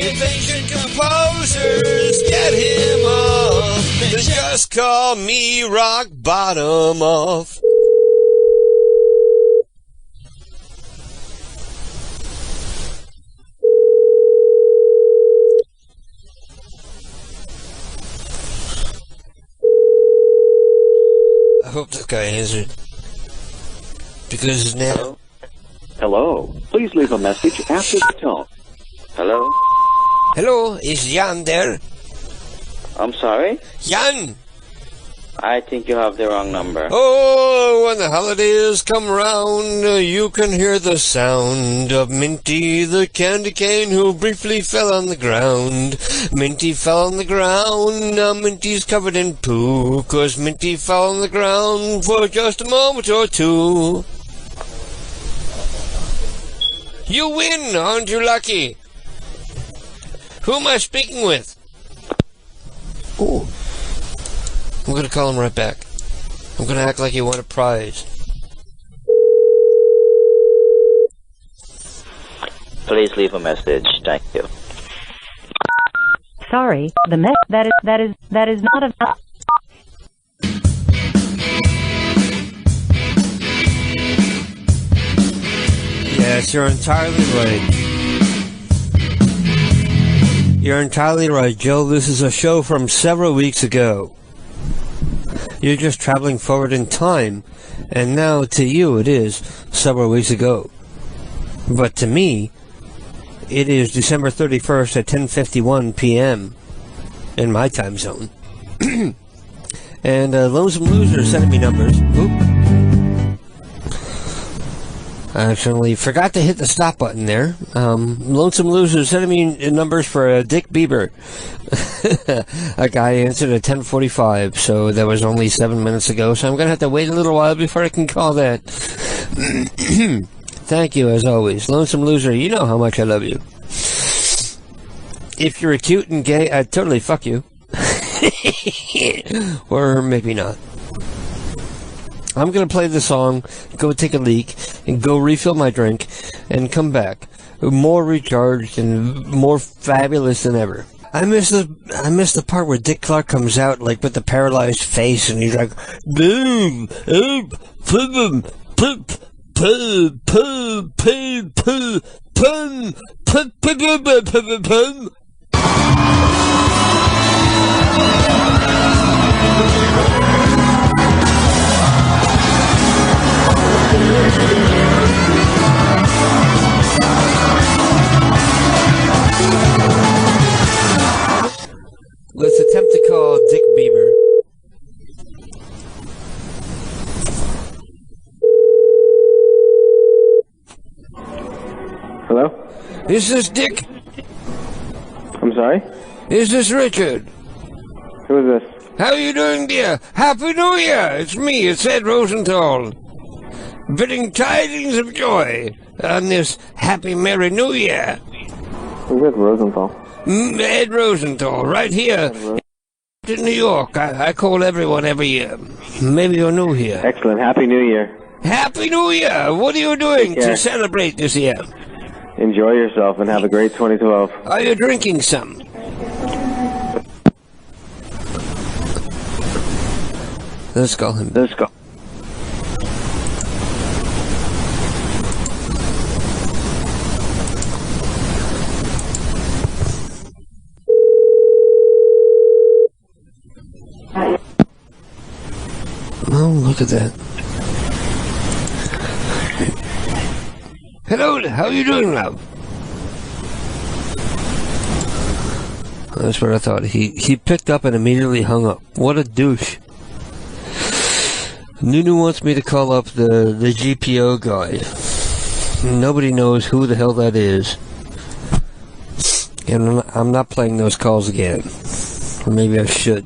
Invasion composers, get him off. Then just call me Rock Bottom Off. I hope this guy answered. Because now... Hello. Please leave a message after the tone. Hello? Hello, is Jan there? I'm sorry? Jan! I think you have the wrong number. Oh, when the holidays come round, you can hear the sound of Minty the candy cane who briefly fell on the ground. Minty fell on the ground, now Minty's covered in poo, 'cause Minty fell on the ground for just a moment or two. You win, aren't you lucky? Who am I speaking with? Oh. I'm going to call him right back. I'm going to act like he won a prize. Please leave a message. Thank you. Sorry, that is not a... Yes, you're entirely right. You're entirely right, Joe. This is a show from several weeks ago. You're just traveling forward in time, and now to you it is several weeks ago. But to me, it is December 31st at 10:51 p.m. in my time zone. And Lonesome Loser sending me numbers. Oop. I actually forgot to hit the stop button there. Lonesome Loser sending me numbers for Dick Bieber. A guy answered at 10:45, so that was only 7 minutes ago, so I'm going to have to wait a little while before I can call that. Thank you, as always. Lonesome Loser, you know how much I love you. If you're cute and gay, I'd totally fuck you. Or maybe not. I'm going to play the song, go take a leak, and go refill my drink, and come back more recharged and more fabulous than ever. I miss the part where Dick Clark comes out like with the paralyzed face, and he's like, boom, boom, pum. Let's attempt to call Dick Bieber. Hello? Is this Dick? I'm sorry? Is this Richard? Who is this? How you doing, dear? Happy New Year! It's me, it's Ed Rosenthal. Bidding tidings of joy on this happy Merry New Year. Who's Ed Rosenthal? Ed Rosenthal, right here in New York. I call everyone every year. Maybe you're new here. Excellent. Happy New Year. Happy New Year! What are you doing to celebrate this year? Enjoy yourself and have a great 2012. Are you drinking some? Let's call him. Let's go. Oh, look at that. Hello, how are you doing, love? That's what I thought. He picked up and immediately hung up. What a douche. Nunu wants me to call up the GPO guy. Nobody knows who the hell that is. And I'm not playing those calls again. Or maybe I should.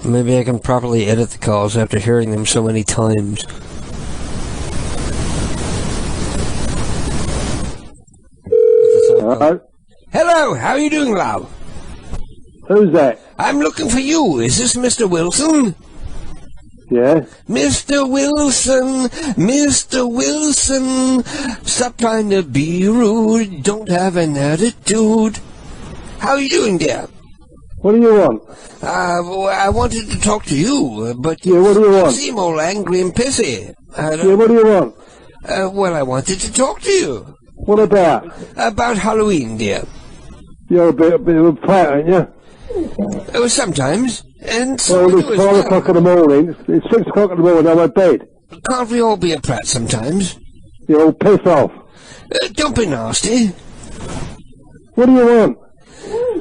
Maybe I can properly edit the calls after hearing them so many times. Hello, how are you doing, love? Who's that? I'm looking for you. Is this Mr. Wilson? Yeah? Mr. Wilson, stop trying to be rude. Don't have an attitude. How are you doing, dear? What do you want? I wanted to talk to you, but Yeah, what do you want? seem all angry and pissy. Yeah, what do you want? Well, I wanted to talk to you. What about? About Halloween, dear. You're a bit of a prat, aren't you? Sometimes. And Well, so it's do as 5 well. o'clock in the morning. It's 6 o'clock in the morning. I'm at bed. Can't we all be a prat sometimes? You're all pissed off. Don't be nasty. What do you want?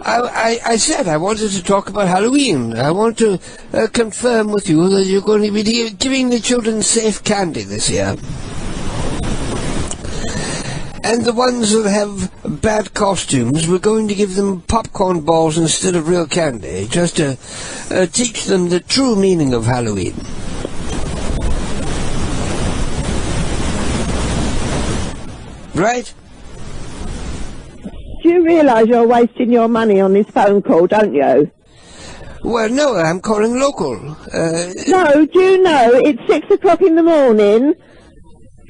I said I wanted to talk about Halloween. I want to confirm with you that you're going to be giving the children safe candy this year. And the ones that have bad costumes, we're going to give them popcorn balls instead of real candy, just to teach them the true meaning of Halloween. Right? Do you realise you're wasting your money on this phone call, don't you? Well, no, I'm calling local. No, do you know it's 6 o'clock in the morning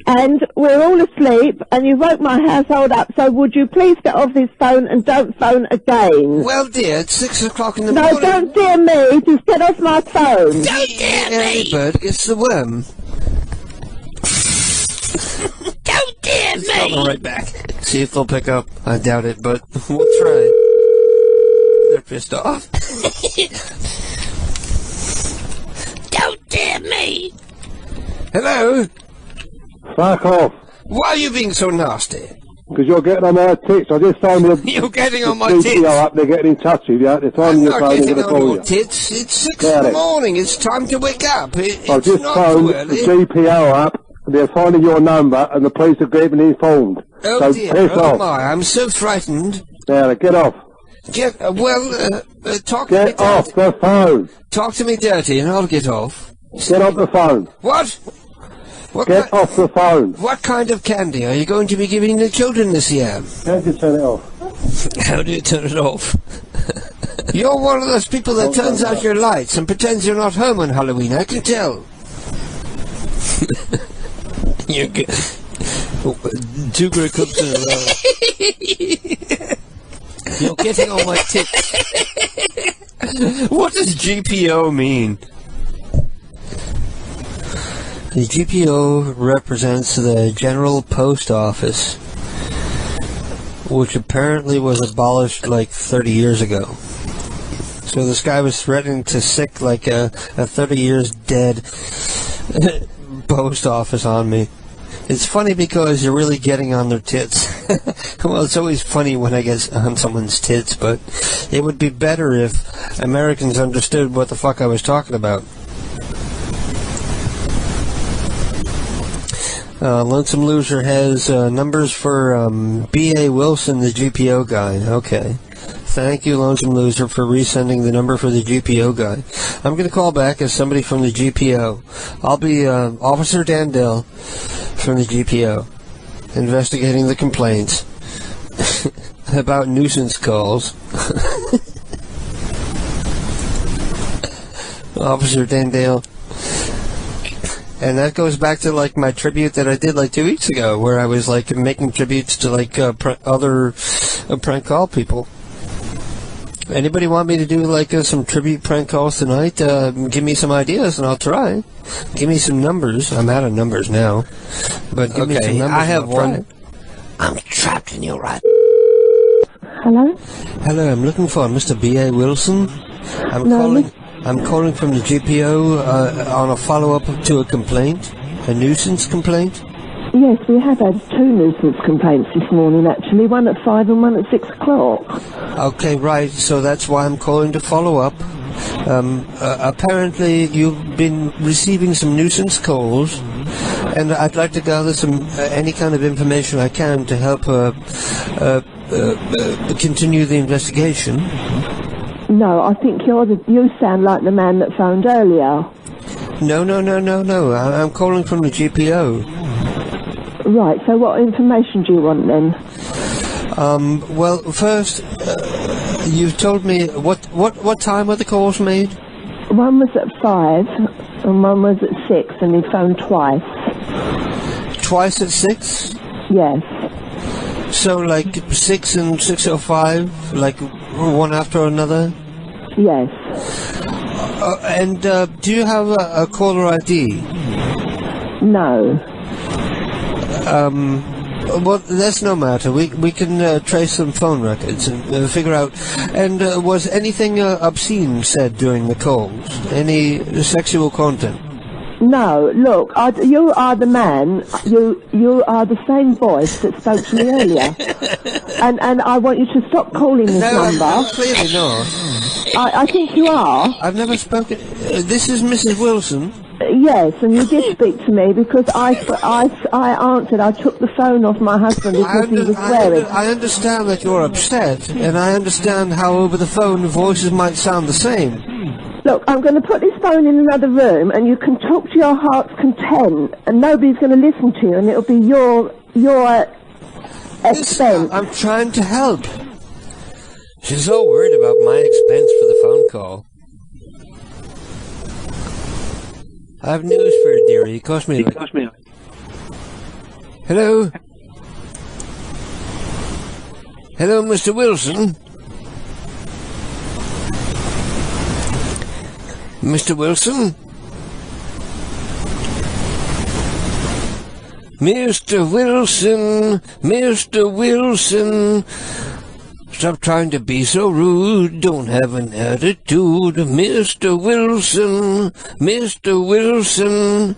and we're all asleep and you woke my household up, so would you please get off this phone and don't phone again? Well, dear, it's 6 o'clock in the No, morning. don't dear me, just get off my phone. Don't dear me! Bird, it's the worm. Don't dear me! Call them right back. See if they'll pick up. I doubt it, but we'll try. They're pissed off. Don't dear me! Hello? Fuck off. Why are you being so nasty? Because you're getting on my tits. I just phoned the You're getting on my DPO tits. up. They're getting in touch with you. They're I'm phoning your not phone. They're getting going to on call your you. tits. It's 6 Got in the it. morning. It's time to wake up. I've It's just not phoned too the early. DPO up. They're finding your number and the police have been informed. Oh So dear, piss oh off. my, I'm so frightened. Now, get off. Talk to me Get off dirty. the phone. Talk to me dirty and I'll get off. Get off the phone. What? Get off the phone. What kind of candy are you going to be giving the children this year? How do you turn it off? How do you turn it off? You're one of those people that turns out your lights and pretends you're not home on Halloween, I can tell. You're good. 2 great cups in a row. You're getting on my tits. What does GPO mean? The GPO represents the General Post Office, which apparently was abolished like 30 years ago. So this guy was threatening to sick like a 30 years dead post office on me. It's funny because you're really getting on their tits. Well, it's always funny when I get on someone's tits, but it would be better if Americans understood what the fuck I was talking about. Lonesome Loser has numbers for B.A. Wilson, the GPO guy. Okay. Thank you, Lonesome Loser, for resending the number for the GPO guy. I'm going to call back as somebody from the GPO. I'll be Officer Dandel from the GPO, investigating the complaints about nuisance calls. Officer Dandel. And that goes back to like my tribute that I did like 2 weeks ago, where I was like making tributes to like other prank call people. Anybody want me to do like some tribute prank calls tonight? Give me some ideas and I'll try. Give me some numbers. I'm out of numbers now, but give me some numbers. I have one. I'm trapped in your right. Hello? Hello, I'm looking for Mr. B.A. Wilson. I'm calling from the GPO on a follow-up to a complaint, a nuisance complaint. Yes, we have had 2 nuisance complaints this morning actually, one at 5 and one at 6 o'clock. Okay, right, so that's why I'm calling to follow up. Apparently you've been receiving some nuisance calls, and I'd like to gather some any kind of information I can to help continue the investigation. No, I think you sound like the man that phoned earlier. No. I'm calling from the GPO. Right, so what information do you want then? Well, first, you've told me what time were the calls made? One was at 5 and one was at 6, and he phoned twice. Twice at 6? Yes. So, like 6 and 6:05, like one after another? Yes. And do you have a caller ID? No. Well, that's no matter. We can trace some phone records and figure out. And was anything obscene said during the calls? Any sexual content? No, look, you are the man, you are the same voice that spoke to me earlier. and I want you to stop calling this number. No, clearly not. I think you are. I've never spoken... this is Mrs. Wilson? Yes, and you did speak to me because I answered. I took the phone off my husband because he was swearing. I understand that you're upset, and I understand how over the phone voices might sound the same. Look, I'm going to put this phone in another room, and you can talk to your heart's content, and nobody's going to listen to you, and it'll be your expense. I'm trying to help. She's so worried about my expense for the phone call. I have news for you, dearie. It cost me. Hello? Hello, Mr. Wilson? Mr. Wilson? Mr. Wilson, Mr. Wilson, stop trying to be so rude, don't have an attitude, Mr. Wilson, Mr. Wilson.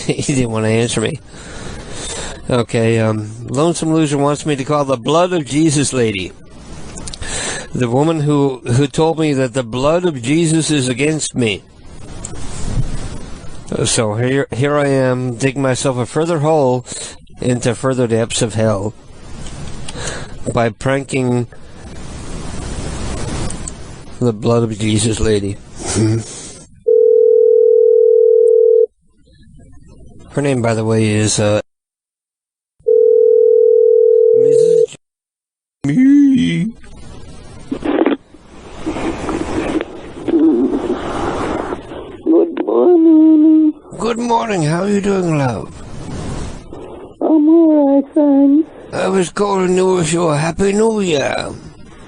He didn't want to answer me. Okay, Lonesome Loser wants me to call the Blood of Jesus lady. The woman who told me that the blood of Jesus is against me. So here I am, digging myself a further hole into further depths of hell by pranking the Blood of Jesus lady. Her name, by the way, is Mrs. Me. Good morning. Good morning. How are you doing, love? I'm all right, thanks. I was calling to wish you a Happy New Year.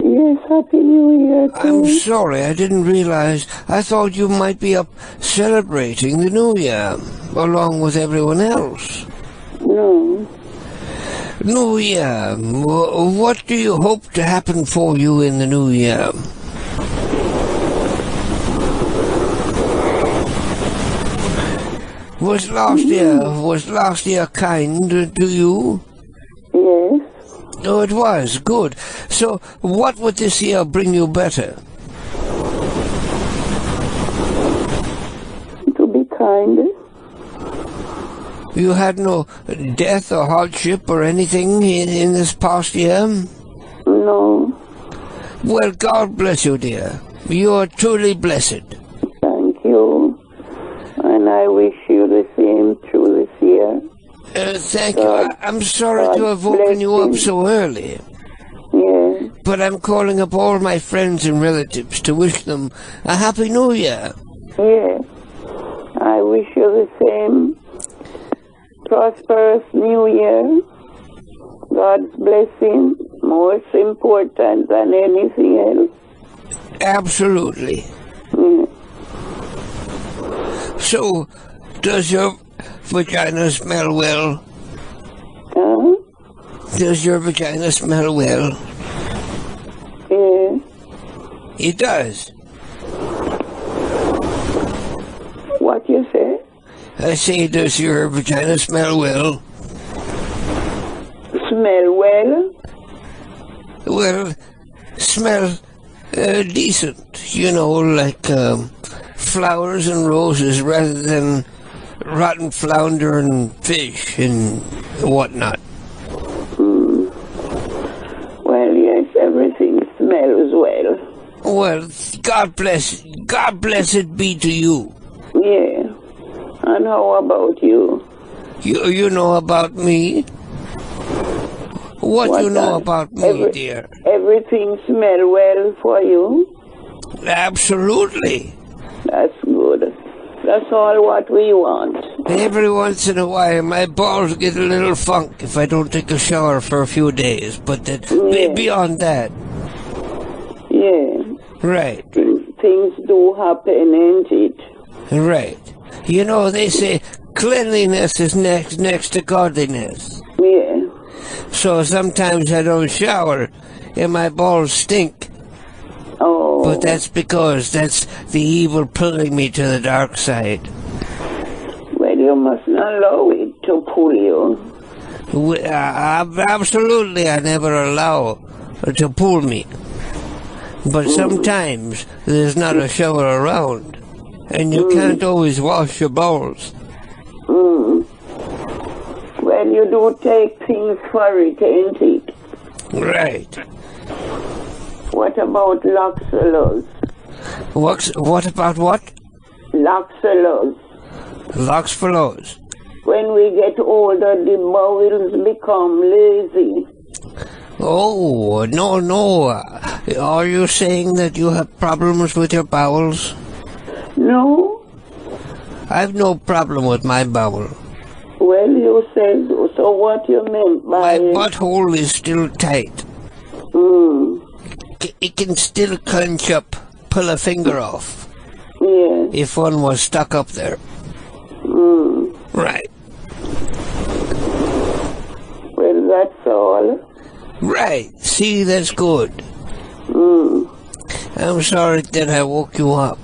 Yes, Happy New Year, too. I'm sorry, I didn't realize. I thought you might be up celebrating the New Year, along with everyone else. No. New Year. What do you hope to happen for you in the New Year? Was last year kind to you? Yes. Oh, it was. Good. So, what would this year bring you better? To be kind. You had no death or hardship or anything in this past year? No. Well, God bless you, dear. You are truly blessed. Thank you. And I wish you the same through this year. Thank you. I'm sorry to have woken you up so early. Yes. But I'm calling up all my friends and relatives to wish them a Happy New Year. Yes. I wish you the same prosperous New Year. God's blessing, most important than anything else. Absolutely. Yes. So, does your vagina smell well? Huh? Does your vagina smell well? Yes. It does. What you say? I say, does your vagina smell well? Smell well? Well, smell decent. You know, like flowers and roses rather than rotten flounder and fish and whatnot. Well, yes, everything smells well. Well, God bless it be to you. Yeah. And how about you? You know about me? What you know else? about me, dear? Everything smell well for you? Absolutely. That's good. That's all what we want. Every once in a while, my balls get a little funk if I don't take a shower for a few days. But beyond that, Yeah. right, Things do happen, ain't it? right. You know, they say cleanliness is next to godliness. Yeah. So sometimes I don't shower and my balls stink. Oh. But that's because that's the evil pulling me to the dark side. Well, you must not allow it to pull you. Absolutely, I never allow to pull me. But sometimes there's not a shower around, and you can't always wash your balls. Well, you do take things for it, ain't it? Right. What about Loxalos? What about what? Loxalos. Locks for lows. When we get older, the bowels become lazy. Oh, no. Are you saying that you have problems with your bowels? No? I've no problem with my bowel. Well, you said so. What you meant by My butthole is still tight. It can still clench up, pull a finger off. Yeah. If one was stuck up there. Right. Well, that's all. Right. See, that's good. I'm sorry that I woke you up.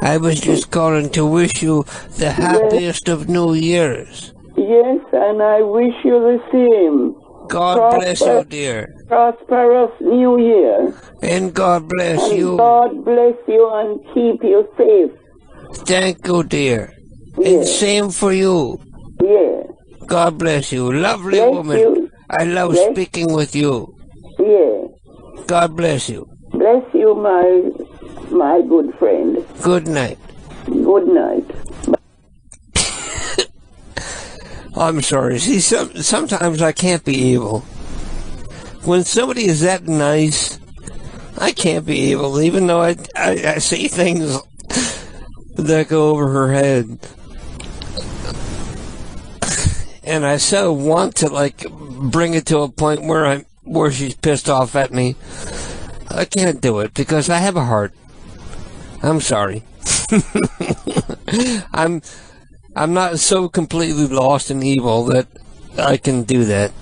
I was just calling to wish you the happiest of New Years. Yes, and I wish you the same. God bless you, dear. Prosperous New Year. And God bless And you. God bless you and keep you safe. Thank you, dear. Yeah. And same for you. Yeah. God bless you. Lovely Bless woman. you. I love Bless- speaking with you. Yeah. God bless you. Bless you, my good friend. Good night. Good night. I'm sorry. See, sometimes I can't be evil. When somebody is that nice, I can't be evil, even though I say things that go over her head. And I so want to, like, bring it to a point where she's pissed off at me. I can't do it because I have a heart. I'm sorry. I'm not so completely lost in evil that I can do that.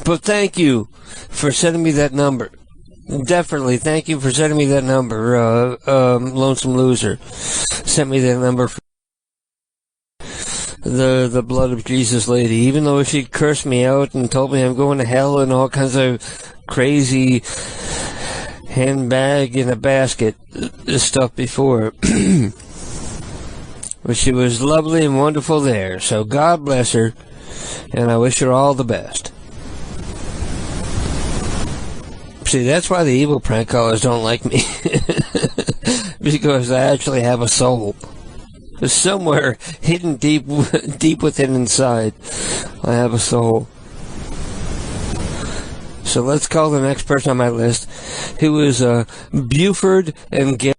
But thank you for sending me that number. Definitely, thank you for sending me that number. Lonesome Loser sent me that number for the blood of Jesus lady. Even though she cursed me out and told me I'm going to hell and all kinds of crazy handbag in a basket stuff before. But she was lovely and wonderful there. So God bless her, and I wish her all the best. See, that's why the evil prank callers don't like me. Because I actually have a soul. Somewhere hidden deep within inside, I have a soul. So let's call the next person on my list, who is Buford and Gary.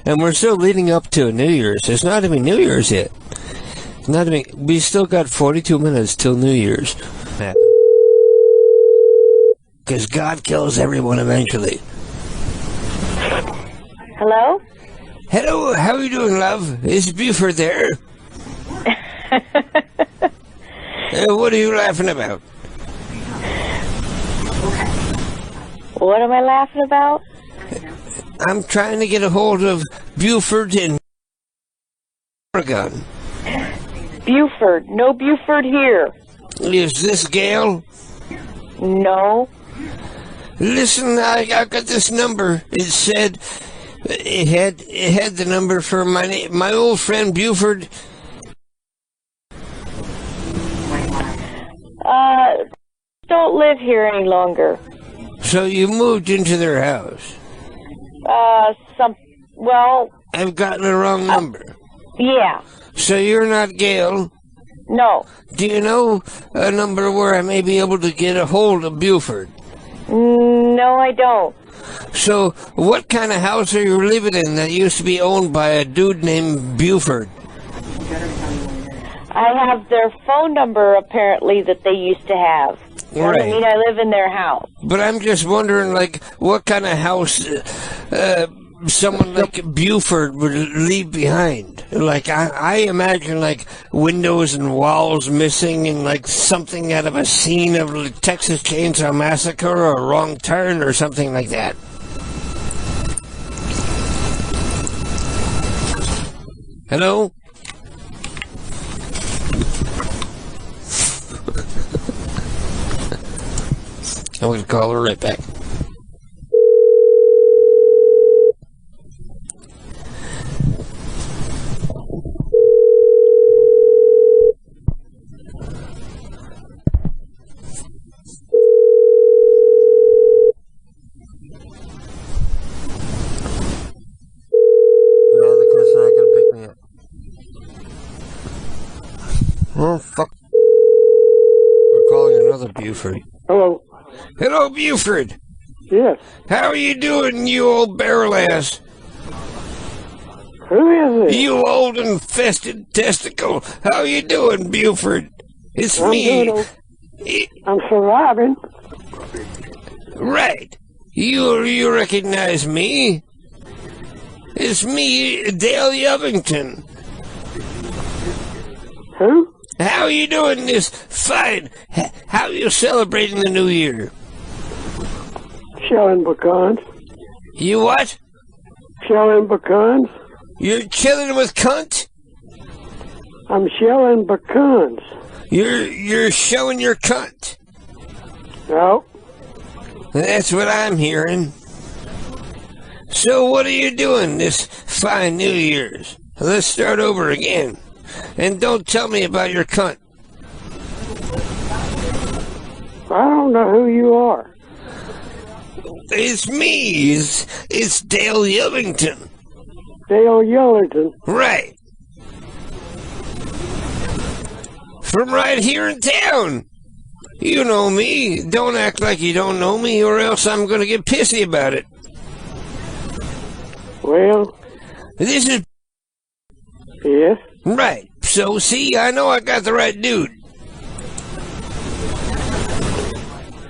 And we're still leading up to New Year's. It's not even New Year's yet. We still got 42 minutes till New Year's. Because God kills everyone eventually. Hello? Hello, how are you doing, love? Is Buford there? What are you laughing about? What am I laughing about? I'm trying to get a hold of Buford in Oregon. Buford. No Buford here. Is this Gail? No. Listen, I got this number. It said it had the number for my old friend Buford. Don't live here any longer. So you moved into their house. I've gotten the wrong number. Yeah. So you're not Gail. No. Do you know a number where I may be able to get a hold of Buford? No, I don't. So what kind of house are you living in that used to be owned by a dude named Buford? I have their phone number, apparently, that they used to have. Right. I mean, I live in their house. But I'm just wondering, like, what kind of house someone like Buford would leave behind. Like, I imagine, like, windows and walls missing and, like, something out of a scene of like, Texas Chainsaw Massacre or a Wrong Turn or something like that. Hello? I'm going to call her right back. Another person I can pick me up. Oh, fuck. We're calling another Buford. Hello. Hello, Buford. Yes. How are you doing, you old barrel ass? Who is it? You old infested testicle. How you doing, Buford? It's I'm me. doing I'm surviving. Right. You recognize me? It's me, Dale Yovington. Who? How you doing this fine? How you celebrating the new year? Shelling pecans. You what? Shelling pecans. You're chilling with cunt? I'm shelling pecans. You're showing your cunt. No. That's what I'm hearing. So what are you doing this fine New Year's? Let's start over again. And don't tell me about your cunt. I don't know who you are. It's me. It's Dale Yellington. Dale Yellington. Right. From right here in town. You know me. Don't act like you don't know me, or else I'm going to get pissy about it. Well, This is... yes. Right. So, see, I know I got the right dude.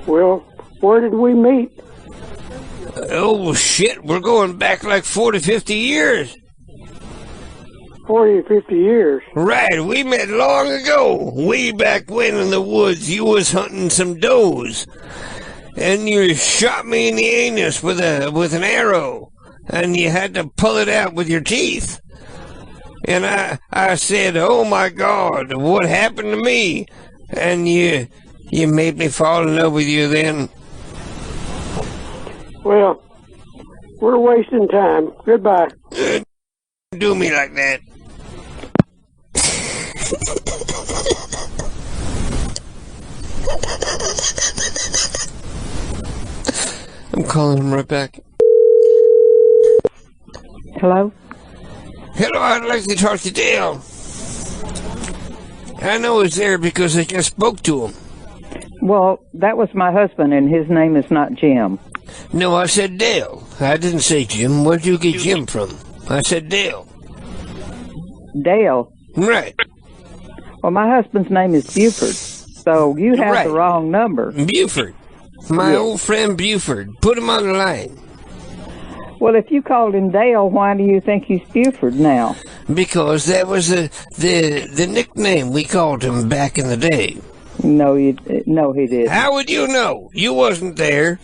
Well, where did we meet? Oh, shit. We're going back like 40, 50 years. 40 or 50 years. Right. We met long ago. Way back when in the woods, you was hunting some does. And you shot me in the anus with an arrow. And you had to pull it out with your teeth. And I said, oh my God, what happened to me? And you made me fall in love with you then. Well, we're wasting time. Goodbye. Do me like that. I'm calling him right back. Hello? Hello, I'd like to talk to Dale. I know he's there because I just spoke to him. Well, that was my husband, and his name is not Jim. No, I said Dale. I didn't say Jim. Where'd you get Jim from? I said Dale. Dale? Right. Well, my husband's name is Buford, so you have Right. the wrong number. Buford. My old friend Buford. Put him on the line. Well, if you called him Dale, why do you think he's Buford now? Because that was the nickname we called him back in the day. No, he didn't. How would you know? You wasn't there.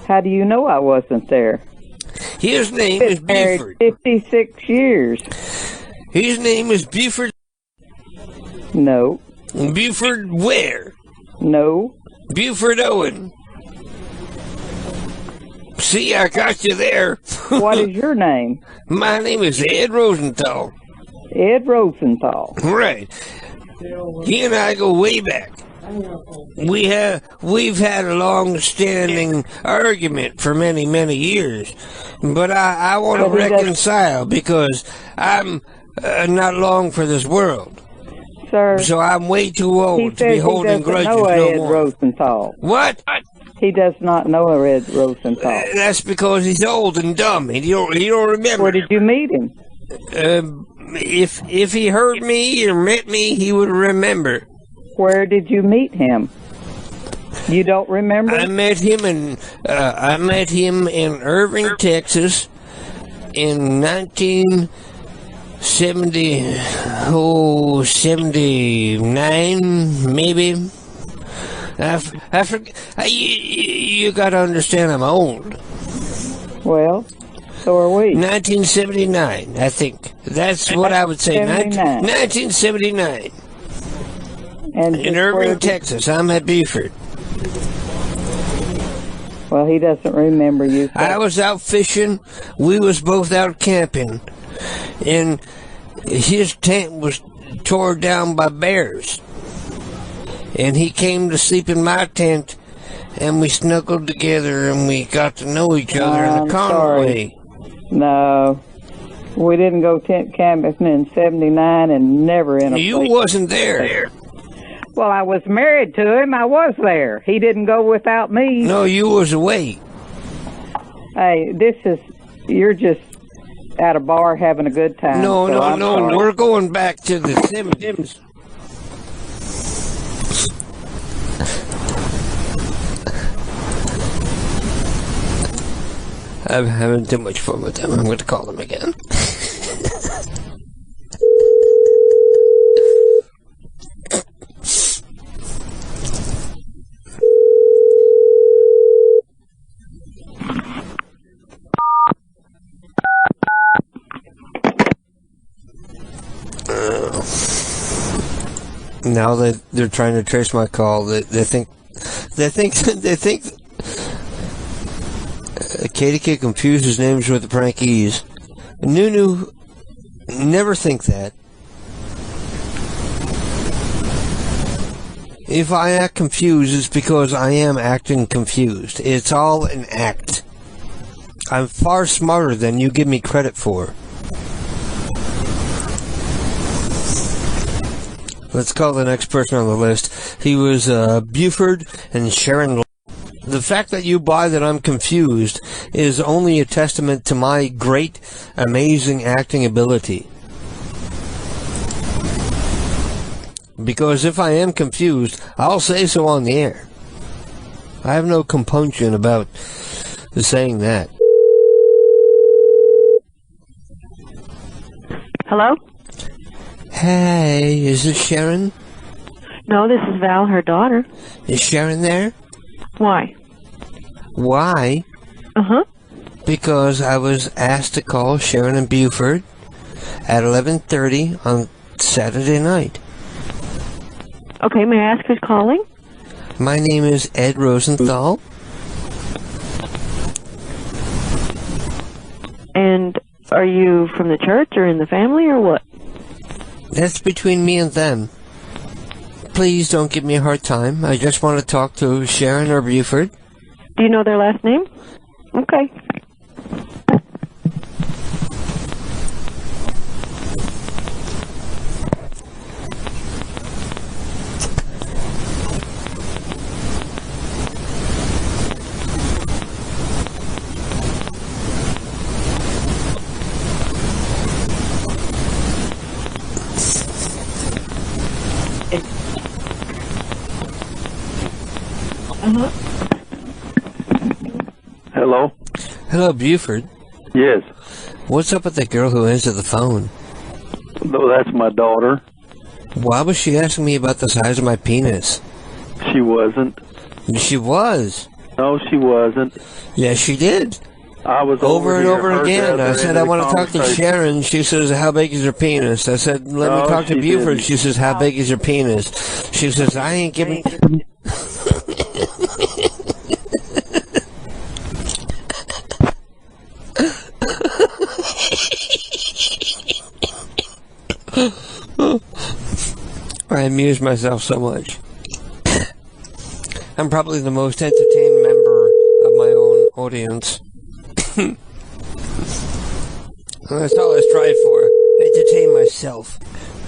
How do you know I wasn't there? His name is Married Buford. 56 years. His name is Buford. No. Buford where? No. Buford Owen. See, I got you there. What is your name? My name is Ed Rosenthal. Ed Rosenthal. Right. He and I go way back. We've had a long-standing argument for many, many years, but I want to reconcile because I'm not long for this world. Sir, so I'm way too old to be holding grudges no more. Ed Rosenthal. What? He does not know Ed Rosenthal. That's because he's old and dumb. He don't remember. Where did you meet him? If he heard me or met me, he would remember. Where did you meet him? You don't remember? I met him in Irving, Texas, in 79, maybe. I forget. You got to understand, I'm old. Well, so are we. 1979, I think. That's what I would say. 1979. And in Irving, Texas. I'm at Beaufort. Well, he doesn't remember you. So. I was out fishing. We was both out camping. And his tent was tore down by bears. And he came to sleep in my tent. And we snuggled together and we got to know each other in a common way. No. We didn't go tent camping in 79 and never in a You wasn't there. Well, I was married to him. I was there. He didn't go without me. No, you was away. Hey, you're just at a bar having a good time. No. Sorry. We're going back to the 70s. I'm having too much fun with them. I'm going to call them again. Now that they're trying to trace my call, they think KDK confuses names with the prankies. Nunu, never think that. If I act confused, it's because I am acting confused. It's all an act. I'm far smarter than you give me credit for. Let's call the next person on the list. He was Buford and Sharon. The fact that you buy that I'm confused is only a testament to my great, amazing acting ability. Because if I am confused, I'll say so on the air. I have no compunction about saying that. Hello? Hey, is this Sharon? No, this is Val, her daughter. Is Sharon there? Why? Why? Uh-huh. Because I was asked to call Sharon and Buford at 11:30 on Saturday night. Okay, may I ask who's calling? My name is Ed Rosenthal. And are you from the church or in the family or what? That's between me and them. Please don't give me a hard time. I just want to talk to Sharon or Buford. Do you know their last name? Okay. Hello? Hello, Buford. Yes. What's up with the girl who answered the phone? No, that's my daughter. Why was she asking me about the size of my penis? She wasn't. She was. No, she wasn't. Yes, she did. I was over and here, over again. I said, I want to talk to Sharon. She says, how big is your penis? I said, let me talk to Buford. Didn't. She says, how big is your penis? She says, I ain't giving... I amuse myself so much. I'm probably the most entertained member of my own audience. That's all I strive for. Entertain myself.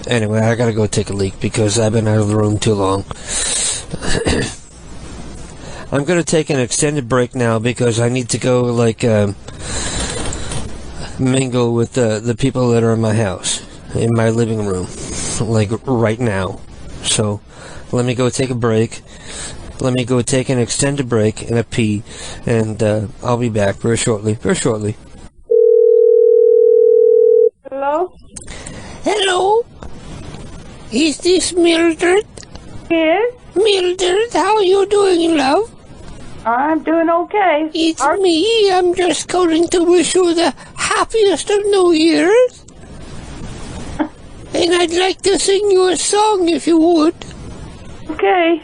Anyway, I gotta go take a leak because I've been out of the room too long. I'm gonna take an extended break now because I need to go, mingle with the people that are in my house, in my living room, right now. So, let me go take a break. Let me go take an extended break and a pee, and I'll be back very shortly. Hello? Hello? Is this Mildred? Yes? Mildred, how are you doing, love? I'm doing okay. It's me. I'm just calling to wish you the happiest of New Year's. And I'd like to sing you a song if you would. Okay.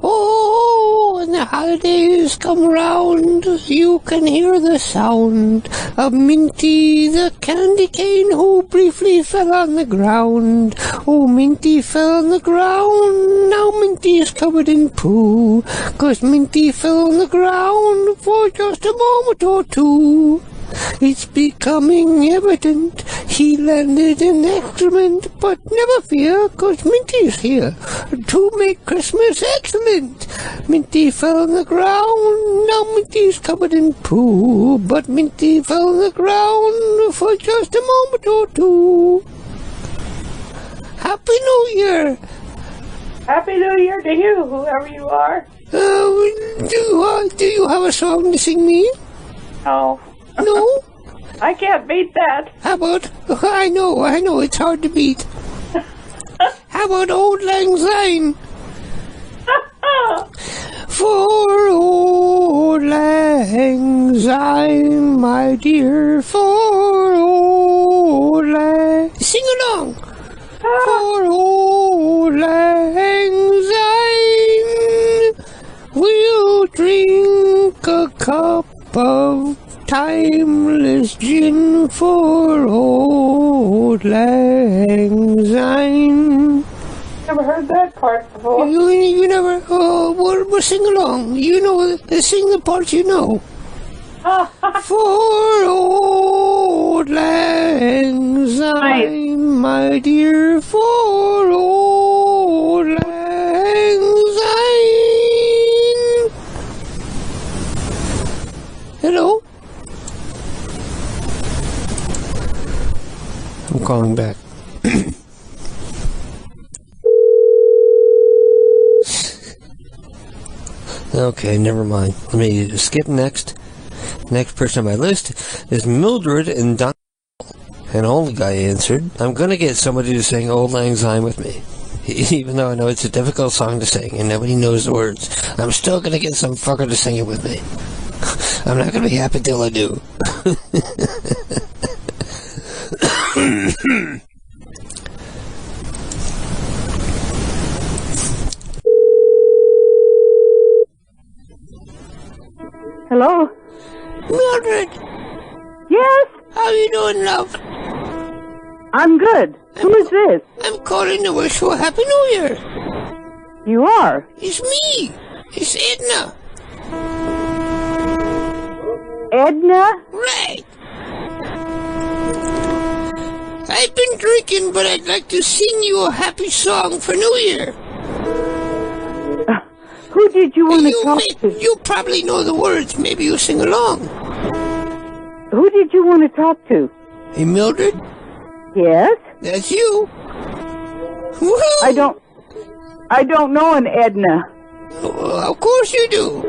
Oh, when the holidays come round, you can hear the sound of Minty the candy cane who briefly fell on the ground. Oh, Minty fell on the ground, now Minty is covered in poo, 'cause Minty fell on the ground for just a moment or two. It's becoming evident he landed in excrement, but never fear, 'cause Minty's here to make Christmas excellent. Minty fell on the ground, now Minty's covered in poo, but Minty fell on the ground for just a moment or two. Happy New Year! Happy New Year to you, whoever you are. Do you have a song to sing me? Oh. No? I can't beat that. How about, I know, it's hard to beat. How about Old Lang Syne? For Old Lang Syne, my dear, for Old Lang... Sing along! For Old Lang Syne, we'll drink a cup of timeless gin for Old Lang Syne. Never heard that part before. You never? Oh, well, sing along. You know, sing the parts you know. For Old Lang Syne, my dear, for Old Lang Syne. Hello? I'm calling back. Okay, never mind. Let me skip next. Next person on my list is Mildred and Don. An old guy answered. I'm gonna get somebody to sing Old Lang Syne with me. Even though I know it's a difficult song to sing and nobody knows the words, I'm still gonna get some fucker to sing it with me. I'm not gonna be happy till I do. Hello? Mildred! Yes? How you doing, love? I'm good. Who is this? I'm calling to wish you a Happy New Year. You are? It's me. It's Edna. Edna? Right. I've been drinking, but I'd like to sing you a happy song for New Year. Who did you want to talk to? You probably know the words. Maybe you'll sing along. Who did you want to talk to? Hey, Mildred? Yes? That's you. Woo-hoo! I don't know an Edna. Well, of course you do.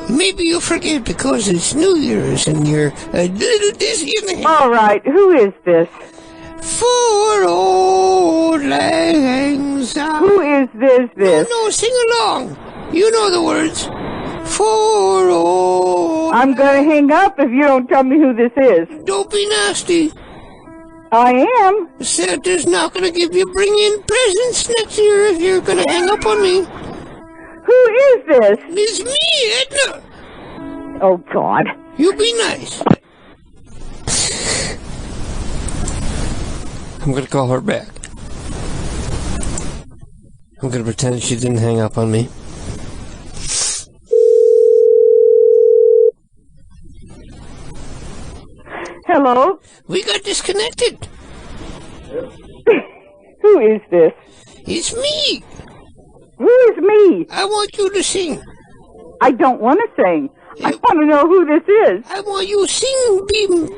Maybe you forget because it's New Year's and you're a little dizzy in the head. All right, who is this? For Old Lang Syne. Who is this? No, sing along. You know the words. For Old... I'm going to hang up if you don't tell me who this is. Don't be nasty. I am. Santa's not going to give you bring-in presents next year if you're going to hang up on me. Who is this? It's me, Edna. Oh, God. You be nice. I'm going to call her back. I'm going to pretend she didn't hang up on me. Hello? We got disconnected. Who is this? It's me. Who is me? I want you to sing. I don't want to sing. I want to know who this is. I want you to sing.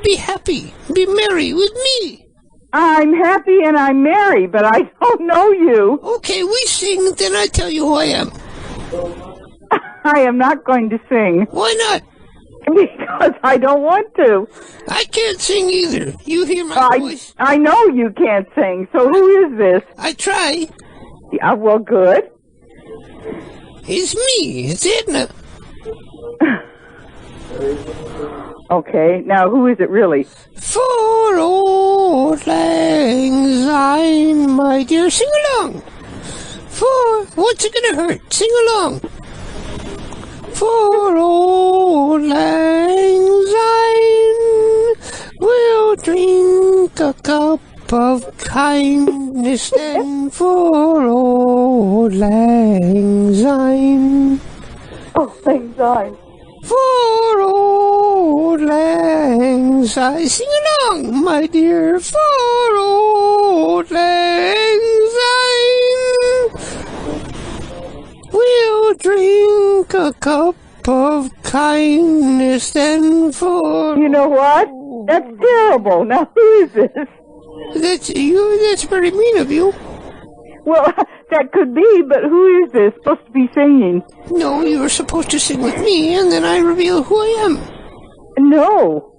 Be happy. Be merry with me. I'm happy and I'm merry, but I don't know you. Okay, we sing, then I tell you who I am. I am not going to sing. Why not? Because I don't want to. I can't sing either. You hear my voice? I know you can't sing, so who is this? I try. Yeah, well, good. It's me. It's Edna. Okay, now who is it really? For old lang syne, my dear, sing along. For, what's it gonna hurt? Sing along. For old lang syne, we'll drink a cup of kindness then for old lang syne. Oh, lang syne. For old lang syne, sing along, my dear, for old lang syne, we'll drink a cup of kindness then for... You know what? That's terrible. Now, who is this? That's you. That's very mean of you. Well, that could be, but who is this supposed to be singing? No, you were supposed to sing with me, and then I reveal who I am. No,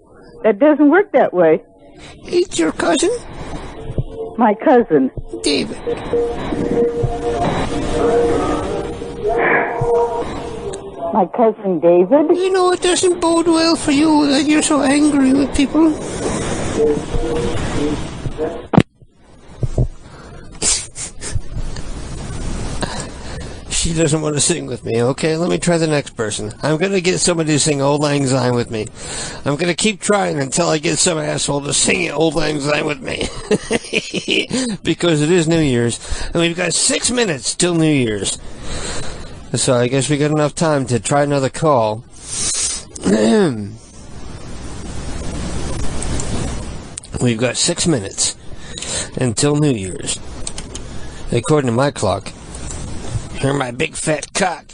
that doesn't work that way. It's your cousin? My cousin. David. My cousin David? You know, it doesn't bode well for you that you're so angry with people. She doesn't want to sing with me. Okay, let me try the next person. I'm going to get somebody to sing Old Lang Syne with me. I'm going to keep trying until I get some asshole to sing Old Lang Syne with me. Because it is New Year's. And we've got 6 minutes till New Year's. So I guess we got enough time to try another call. We've got 6 minutes until New Year's. According to my clock. You're my big fat cock.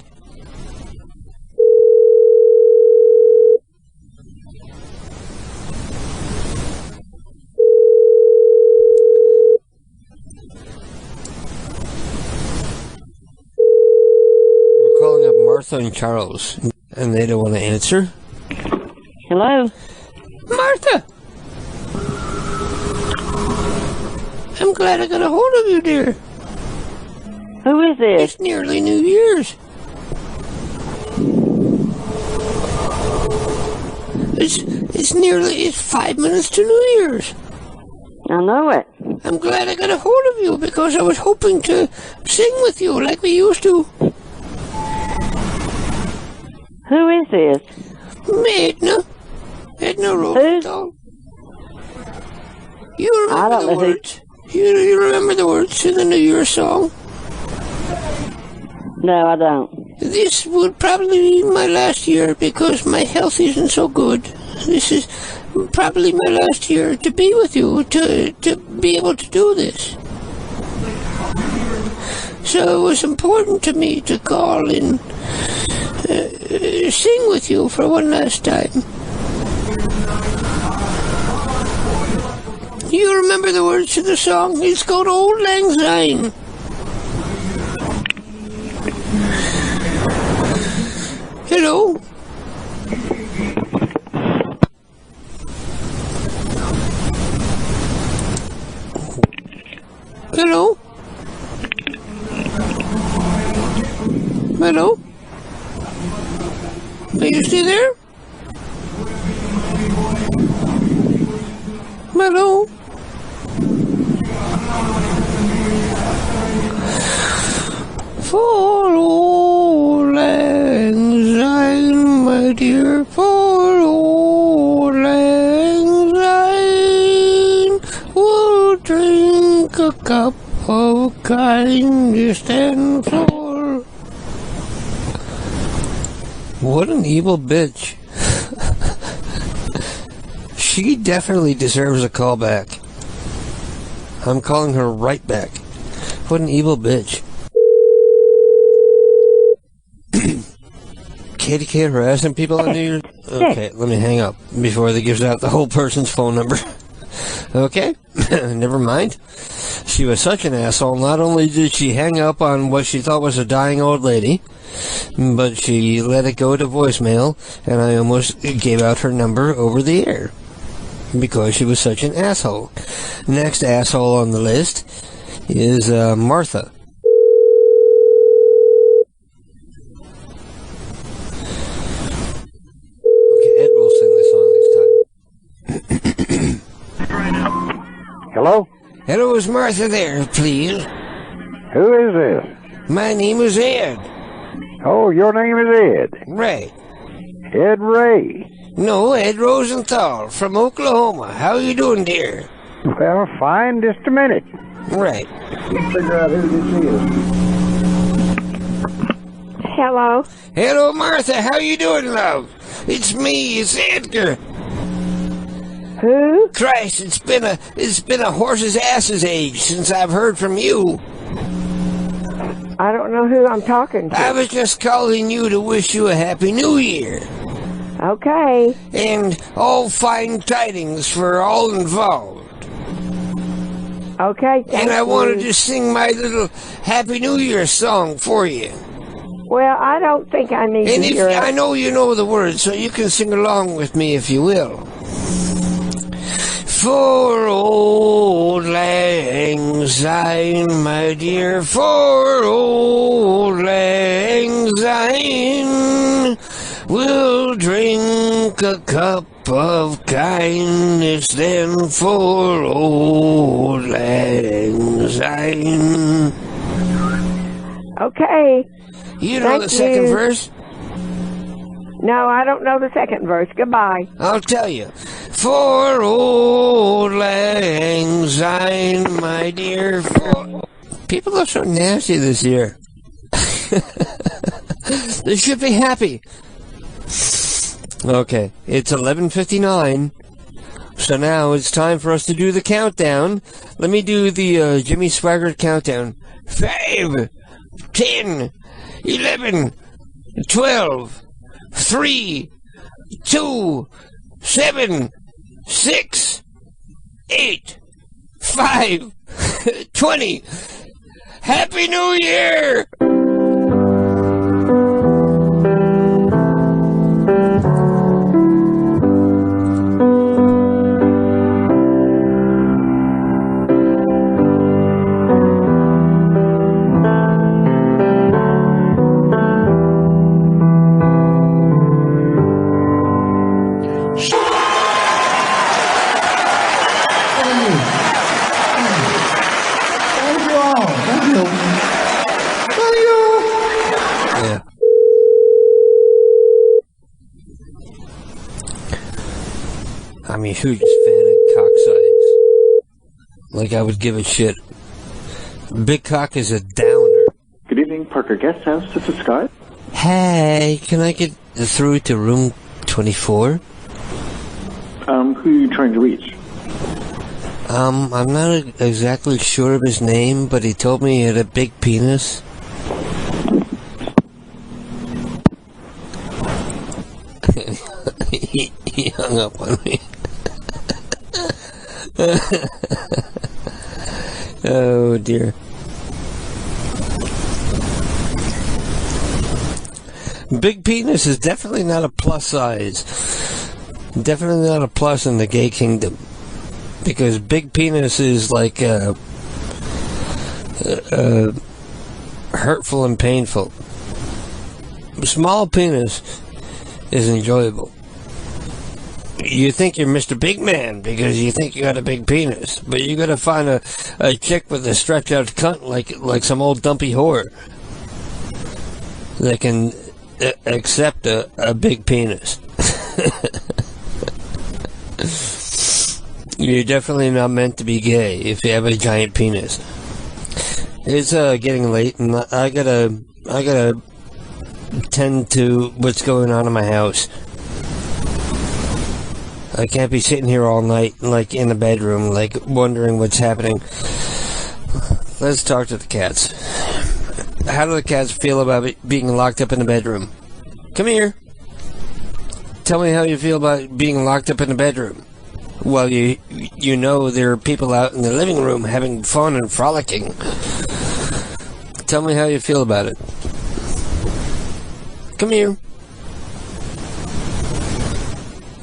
We're calling up Martha and Charles, and they don't want to answer. Hello? Martha! I'm glad I got a hold of you, dear. Who is this? It's nearly New Year's. It's 5 minutes to New Year's. I know it. I'm glad I got a hold of you because I was hoping to sing with you like we used to. Who is this? Edna. Edna Rosenthal. You remember the words? You remember the words to the New Year's song? No, I don't. This would probably be my last year because my health isn't so good. This is probably my last year to be with you, to be able to do this. So it was important to me to call and sing with you for one last time. You remember the words to the song? It's called Old Lang Syne. Hello? Hello? Hello? Are you still there? Hello? For old lang syne, my dear, for old lang syne, we'll drink a cup of kindness and for... What an evil bitch. she definitely deserves a call back. I'm calling her right back. What an evil bitch. KDK harassing people on New Year's? Okay, let me hang up before they gives out the whole person's phone number. Okay, never mind. She was such an asshole. Not only did she hang up on what she thought was a dying old lady, but she let it go to voicemail, and I almost gave out her number over the air because she was such an asshole. Next asshole on the list is Martha. Okay, Ed will sing this song this time. Hello? Hello, is Martha there, please? Who is this? My name is Ed. Oh, your name is Ed. Right. Ed Ray. No, Ed Rosenthal from Oklahoma. How you doing, dear? Well, fine, just a minute. Right. Let's figure out who this is. Hello? Hello, Martha. How you doing, love? It's me. It's Edgar. Who? Christ, it's been a horse's ass's age since I've heard from you. I don't know who I'm talking to. I was just calling you to wish you a happy new year. Okay. And all fine tidings for all involved. Okay, thank And I you. wanted to sing my little Happy New Year song for you. Well, I don't think I need And to if hear I it. know you know the words, so you can sing along with me if you will. For old lang syne, my dear, for old lang syne, we'll drink a cup of kindness then for old lang syne. Okay. You know Thank the second you. verse? No, I don't know the second verse. Goodbye. I'll tell you. For old lang syne, my dear. People are so nasty this year. They should be happy. Okay, it's 11:59. So now it's time for us to do the countdown. Let me do the Jimmy Swaggart countdown. 5, 10, 11, 12, 3, 2, 7, 6, 8, 5, 20. Happy New Year! Yeah. I'm a huge fan of cock size. Like I would give a shit. Big cock is a downer. Good evening, Parker Guest House. This is Scott. Hey, can I get through to room 24? Who are you trying to reach? I'm not exactly sure of his name, but he told me he had a big penis. He hung up on me. Oh dear. Big penis is definitely not a plus size. Definitely not a plus in the gay kingdom. Because big penis is like hurtful and painful. Small penis is enjoyable. You think you're Mr. Big Man because you think you got a big penis, but you gotta find a chick with a stretch out cunt like some old dumpy whore that can accept a big penis. You're definitely not meant to be gay if you have a giant penis. It's getting late, and I gotta tend to what's going on in my house. I can't be sitting here all night, like, in the bedroom, like, wondering what's happening. Let's talk to the cats. How do the cats feel about being locked up in the bedroom? Come here. Tell me how you feel about being locked up in the bedroom. Well, you know there are people out in the living room having fun and frolicking. Tell me how you feel about it. Come here.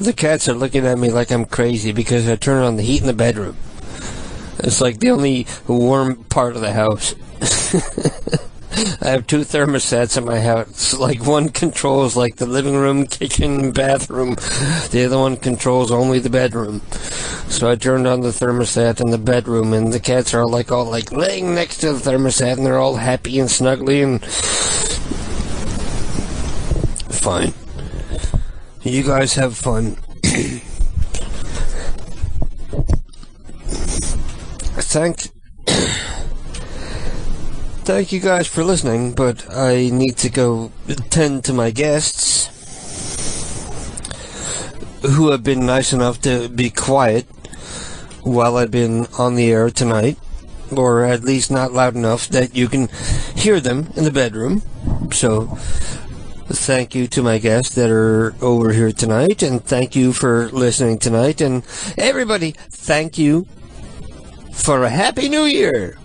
The cats are looking at me like I'm crazy because I turn on the heat in the bedroom. It's like the only warm part of the house. I have 2 thermostats in my house. Like, one controls like the living room, kitchen, bathroom. The other one controls only the bedroom. So I turned on the thermostat in the bedroom, and the cats are all laying next to the thermostat, and they're all happy and snuggly and fine. You guys have fun. Thank you guys for listening, but I need to go tend to my guests who have been nice enough to be quiet while I've been on the air tonight, or at least not loud enough that you can hear them in the bedroom. So thank you to my guests that are over here tonight, and thank you for listening tonight, and everybody, thank you for a Happy New Year.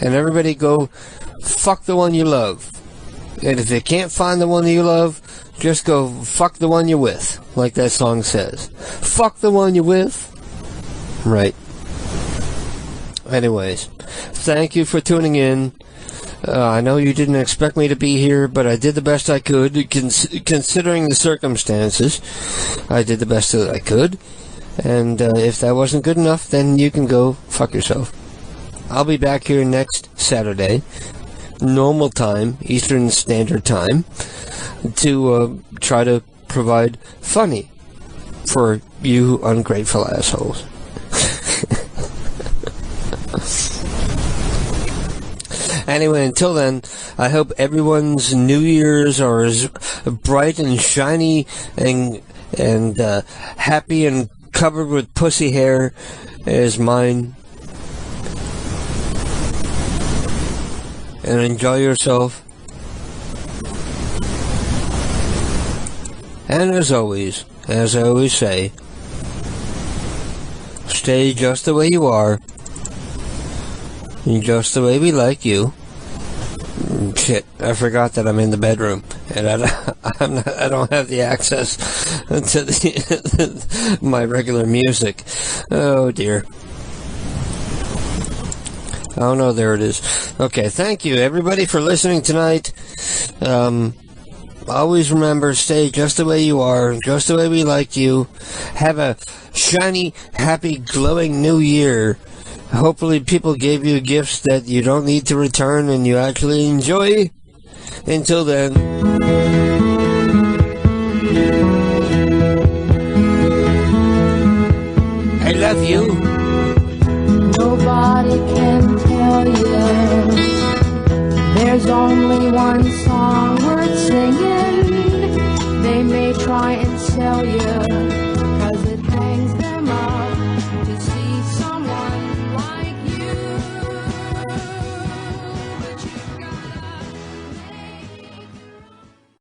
And everybody go fuck the one you love. And if you can't find the one you love, just go fuck the one you're with, like that song says. Fuck the one you're with. Right. Anyways, thank you for tuning in. I know you didn't expect me to be here, but I did the best I could, considering the circumstances. I did the best that I could. And if that wasn't good enough, then you can go fuck yourself. I'll be back here next Saturday, normal time, Eastern Standard Time, to try to provide funny for you ungrateful assholes. Anyway, until then, I hope everyone's New Year's are as bright and shiny and happy and covered with pussy hair as mine. And enjoy yourself. And as always, as I always say, stay just the way you are, just the way we like you. Shit, I forgot that I'm in the bedroom, and I don't have the access to my regular music. Oh dear. Oh no, there it is. Okay, thank you everybody for listening tonight. Always remember, stay just the way you are, just the way we like you. Have a shiny, happy, glowing new year. Hopefully people gave you gifts that you don't need to return and you actually enjoy. Until then. I love you. Nobody can tell you. There's only one song worth singing. They may try and sell you